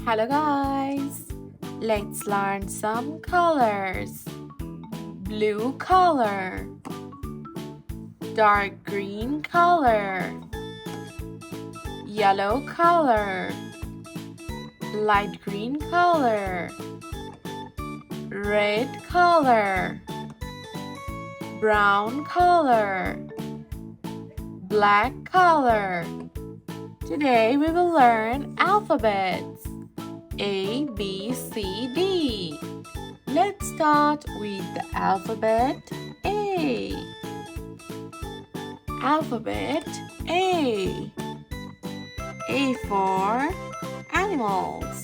Hello guys, let's learn some colors. Blue color, dark green color, yellow color, light green color, red color, brown color, black color. Today we will learn alphabets A, B, C, D. Let's start with the alphabet A. Alphabet A. A for animals.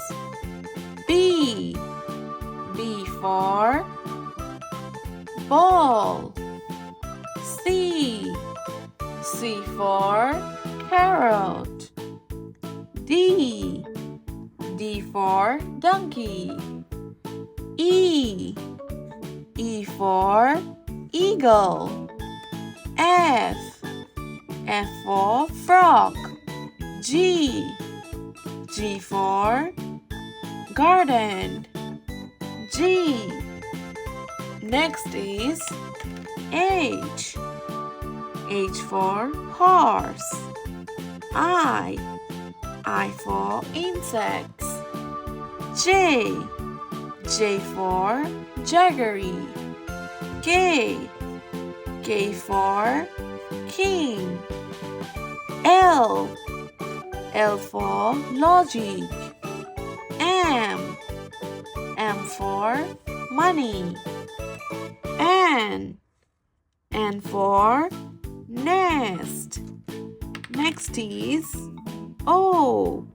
B. B for ball. C. C for carrot. D. D for donkey. E. E for eagle. F. F for frog. G. G for garden. G. Next is H. H for horse. I. I for insects. J. J for jaggery. K. K for king. L. L for logic. M. M for money. N. N for nest. Next is O.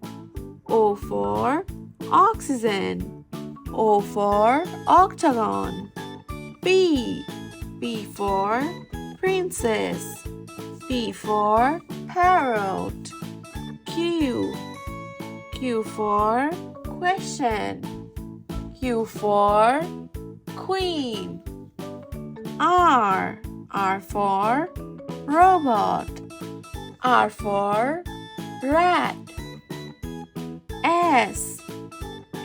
O for oxygen. O for octagon. P. P for princess. P for parrot. Q. Q for question. Q for queen. R. R for robot. R for rat. S.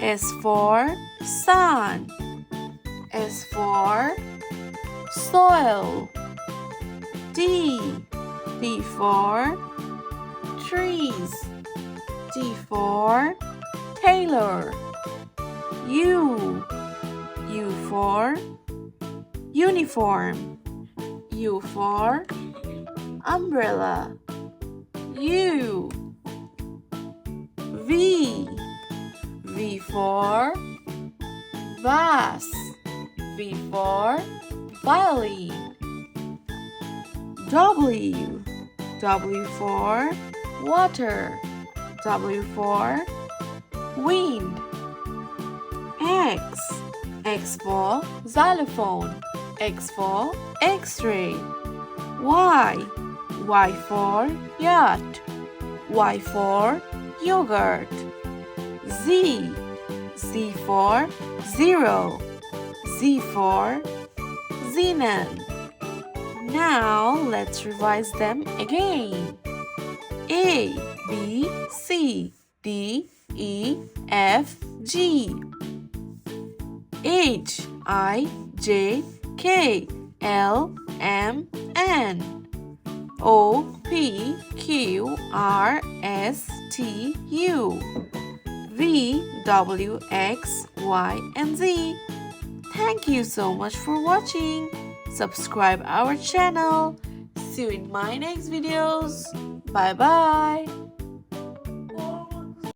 S for sun. S for soil. T. T for trees. T for tailor. U. U for uniform. U for umbrella. U. V. V for vase. V for violin. W. W for water. W for wind. X. X for xylophone. X for X-ray. Y. Y for yacht. Y for yogurt. Z. Z for zero. Z for xenon. Now let's revise them again. A, B, C, D, E, F, G. H, I, J, K, L, M, N. O, P, Q, R, S, T, U. V, W, X, Y, and Z. Thank you so much for watching. Subscribe our channel. See you in my next videos. Bye bye.